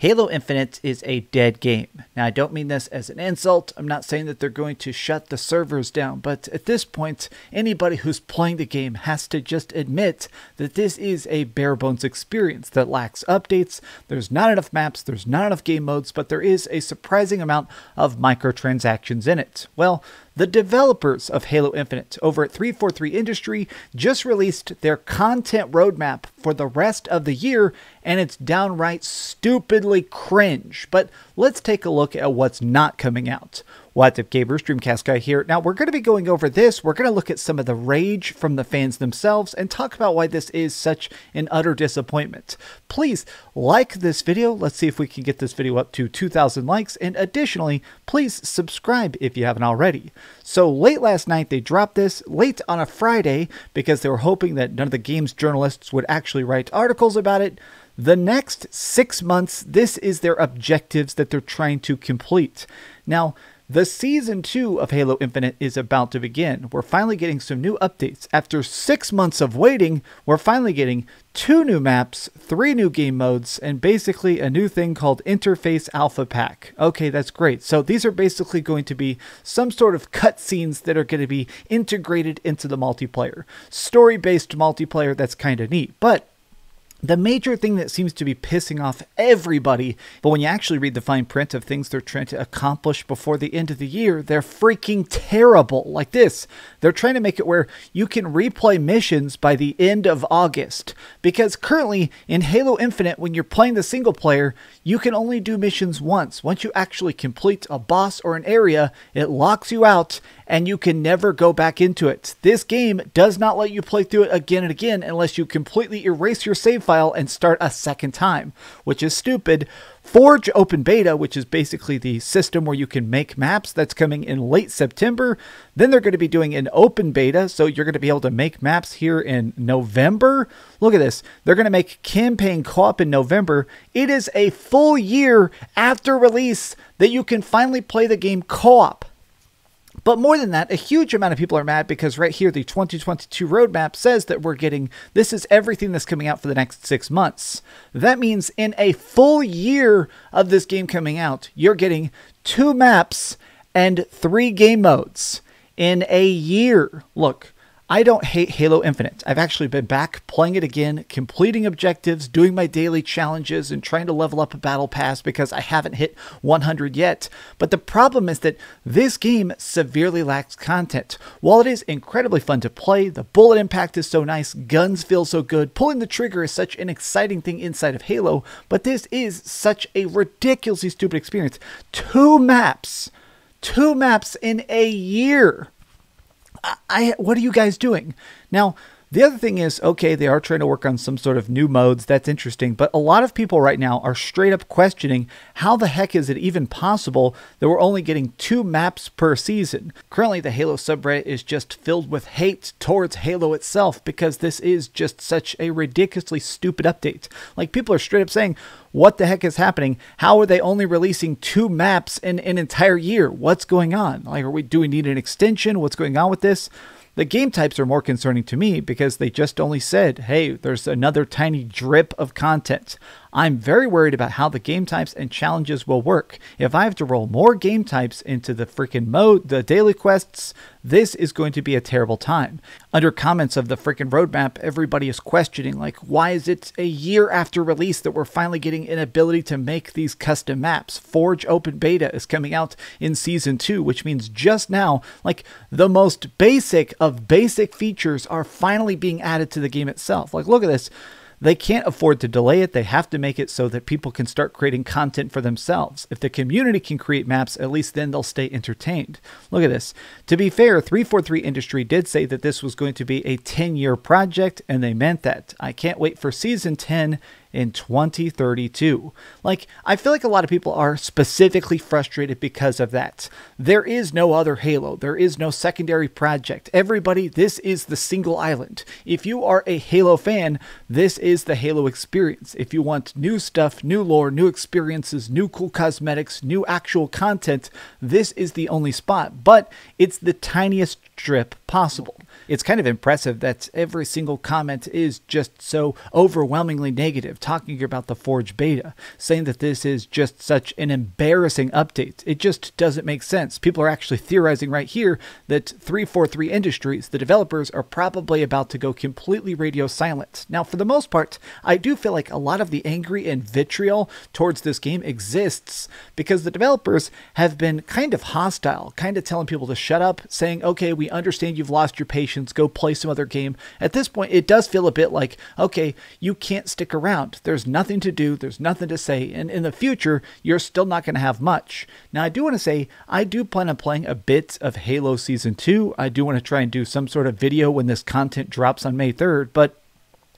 Halo Infinite is a dead game. Now, I don't mean this as an insult. I'm not saying that they're going to shut the servers down, but at this point, anybody who's playing the game has to just admit that this is a bare bones experience that lacks updates. There's not enough maps, there's not enough game modes, but there is a surprising amount of microtransactions in it. Well, the developers of Halo Infinite over at 343 Industry just released their content roadmap for the rest of the year, and it's downright stupidly cringe. But let's take a look at what's not coming out. What's up, gamers? DreamcastGuy here. Now, we're going to be going over this. We're going to look at some of the rage from the fans themselves and talk about why this is such an utter disappointment. Please like this video. Let's see if we can get this video up to 2,000 likes. And additionally, please subscribe if you haven't already. So late last night, they dropped this late on a Friday because they were hoping that none of the game's journalists would actually write articles about it. The next 6 months, this is their objectives that they're trying to complete. Now, the Season 2 of Halo Infinite is about to begin. We're finally getting some new updates. After 6 months of waiting, we're finally getting 2 new maps, 3 new game modes, and basically a new thing called Interface Alpha Pack. Okay, that's great. So these are basically going to be some sort of cutscenes that are going to be integrated into the multiplayer. Story-based multiplayer, that's kind of neat. But the major thing that seems to be pissing off everybody, but when you actually read the fine print of things they're trying to accomplish before the end of the year, they're freaking terrible. Like this, they're trying to make it where you can replay missions by the end of August. Because currently in Halo Infinite, when you're playing the single player, you can only do missions once. Once you actually complete a boss or an area, it locks you out and you can never go back into it. This game does not let you play through it again and again unless you completely erase your save file and start a second time, which is stupid. Forge Open Beta, which is basically the system where you can make maps, that's coming in late September. Then they're going to be doing an open beta, so you're going to be able to make maps here in November. Look at this. They're going to make campaign co-op in November. It is a full year after release that you can finally play the game co-op. But more than that, a huge amount of people are mad because right here, the 2022 roadmap says that we're getting, this is everything that's coming out for the next 6 months. That means in a full year of this game coming out, you're getting 2 maps and 3 game modes in a year. Look, I don't hate Halo Infinite. I've actually been back playing it again, completing objectives, doing my daily challenges, and trying to level up a battle pass because I haven't hit 100 yet. But the problem is that this game severely lacks content. While it is incredibly fun to play, the bullet impact is so nice, guns feel so good, pulling the trigger is such an exciting thing inside of Halo, but this is such a ridiculously stupid experience. 2 maps in a year. What are you guys doing? Now, the other thing is, okay, they are trying to work on some sort of new modes. That's interesting. But a lot of people right now are straight up questioning how the heck is it even possible that we're only getting 2 maps per season? Currently, the Halo subreddit is just filled with hate towards Halo itself because this is just such a ridiculously stupid update. Like, people are straight up saying, what the heck is happening? How are they only releasing 2 maps in an entire year? What's going on? Like, do we need an extension? What's going on with this? The game types are more concerning to me because they just only said, hey, there's another tiny drip of content. I'm very worried about how the game types and challenges will work. If I have to roll more game types into the freaking mode, the daily quests, this is going to be a terrible time. Under comments of the freaking roadmap, everybody is questioning, like, why is it a year after release that we're finally getting an ability to make these custom maps? Forge Open Beta is coming out in Season 2, which means just now, like, the most basic of basic features are finally being added to the game itself. Like, look at this. They can't afford to delay it. They have to make it so that people can start creating content for themselves. If the community can create maps, at least then they'll stay entertained. Look at this. To be fair, 343 Industry did say that this was going to be a 10-year project, and they meant that. I can't wait for Season 10 in 2032. Like, I feel like a lot of people are specifically frustrated because of that. There is no other Halo. There is no secondary project. Everybody, this is the single island. If you are a Halo fan, this is the Halo experience. If you want new stuff, new lore, new experiences, new cool cosmetics, new actual content, this is the only spot. But it's the tiniest strip possible. It's kind of impressive that every single comment is just so overwhelmingly negative, talking about the Forge beta, saying that this is just such an embarrassing update. It just doesn't make sense. People are actually theorizing right here that 343 Industries, the developers, are probably about to go completely radio silent. Now, for the most part, I do feel like a lot of the angry and vitriol towards this game exists because the developers have been kind of hostile, kind of telling people to shut up, saying, okay, we understand you've lost your patience, go play some other game. At this point, it does feel a bit like, okay, you can't stick around. There's nothing to do, there's nothing to say, and in the future, you're still not going to have much. Now, I do want to say, I do plan on playing a bit of Halo Season 2. I do want to try and do some sort of video when this content drops on May 3rd, but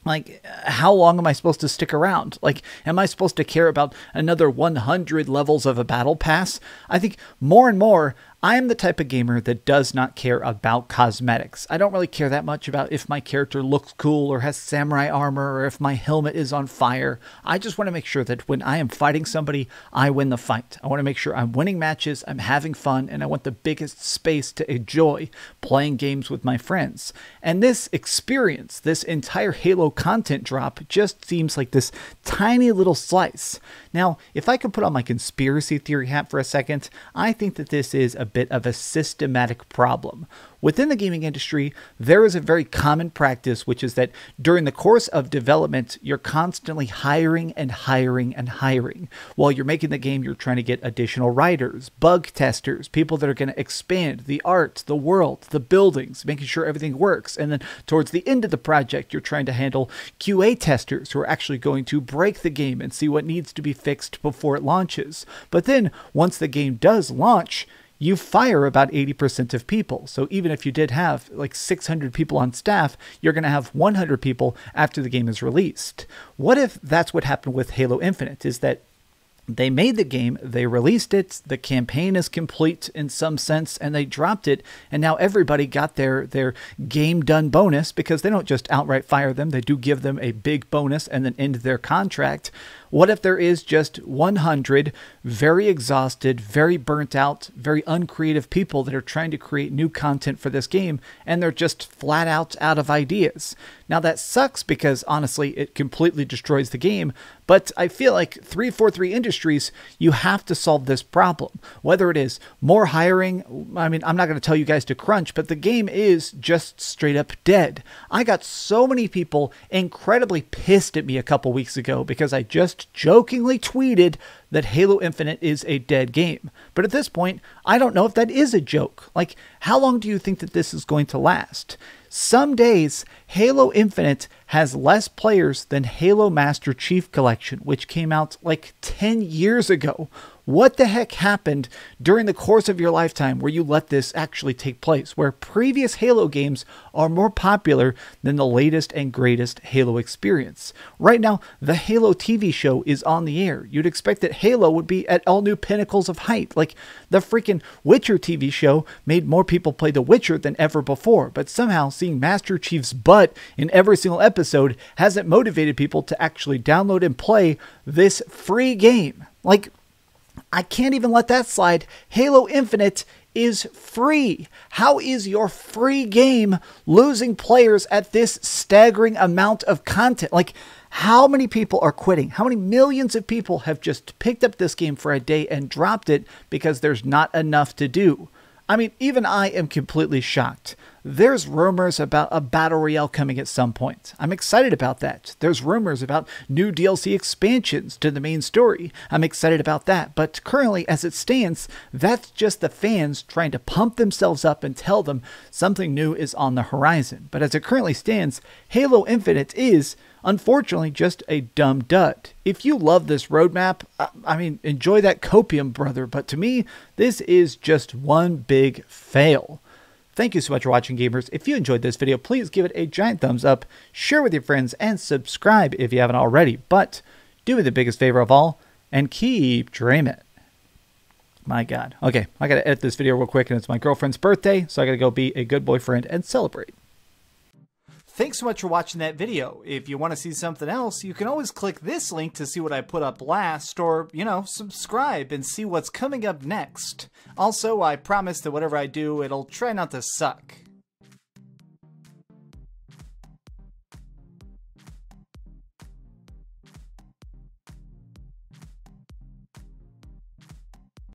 like, how long am I supposed to stick around? Like, am I supposed to care about another 100 levels of a battle pass? I think more and more, I am the type of gamer that does not care about cosmetics. I don't really care that much about if my character looks cool or has samurai armor or if my helmet is on fire. I just want to make sure that when I am fighting somebody, I win the fight. I want to make sure I'm winning matches, I'm having fun, and I want the biggest space to enjoy playing games with my friends. And this experience, this entire Halo content drop, just seems like this tiny little slice. Now, if I could put on my conspiracy theory hat for a second, I think that this is a bit of a systematic problem. Within the gaming industry, there is a very common practice, which is that during the course of development, you're constantly hiring and hiring and hiring. While you're making the game, you're trying to get additional writers, bug testers, people that are going to expand the art, the world, the buildings, making sure everything works. And then towards the end of the project, you're trying to handle QA testers who are actually going to break the game and see what needs to be fixed before it launches. But then once the game does launch, you fire about 80% of people. So even if you did have like 600 people on staff, you're going to have 100 people after the game is released. What if that's what happened with Halo Infinite, is that they made the game, they released it, the campaign is complete in some sense, and they dropped it, and now everybody got their game done bonus, because they don't just outright fire them, they do give them a big bonus and then end their contract. What if there is just 100 very exhausted, very burnt out, very uncreative people that are trying to create new content for this game, and they're just flat out of ideas? Now that sucks because honestly it completely destroys the game, but I feel like 343 Industries, you have to solve this problem. Whether it is more hiring, I mean, I'm not going to tell you guys to crunch, but the game is just straight up dead. I got so many people incredibly pissed at me a couple weeks ago because I just jokingly tweeted that Halo Infinite is a dead game. But at this point, I don't know if that is a joke. Like, how long do you think that this is going to last? Some days, Halo Infinite has less players than Halo Master Chief Collection, which came out like 10 years ago. What the heck happened during the course of your lifetime where you let this actually take place, where previous Halo games are more popular than the latest and greatest Halo experience? Right now, the Halo TV show is on the air. You'd expect that Halo would be at all new pinnacles of height. Like, the freaking Witcher TV show made more people play The Witcher than ever before, but somehow seeing Master Chief's butt in every single episode hasn't motivated people to actually download and play this free game. Like, I can't even let that slide. Halo Infinite is free. How is your free game losing players at this staggering amount of content? Like, how many people are quitting? How many millions of people have just picked up this game for a day and dropped it because there's not enough to do? I mean, even I am completely shocked. There's rumors about a Battle Royale coming at some point. I'm excited about that. There's rumors about new DLC expansions to the main story. I'm excited about that. But currently, as it stands, that's just the fans trying to pump themselves up and tell them something new is on the horizon. But as it currently stands, Halo Infinite is, unfortunately, just a dumb dud. If you love this roadmap, I mean, enjoy that copium, brother. But to me, this is just one big fail. Thank you so much for watching, gamers. If you enjoyed this video, please give it a giant thumbs up, share with your friends, and subscribe if you haven't already. But do me the biggest favor of all, and keep dreaming. My God. Okay, I gotta edit this video real quick, and it's my girlfriend's birthday, so I gotta go be a good boyfriend and celebrate. Thanks so much for watching that video. If you want to see something else, you can always click this link to see what I put up last, or, you know, subscribe and see what's coming up next. Also, I promise that whatever I do, it'll try not to suck.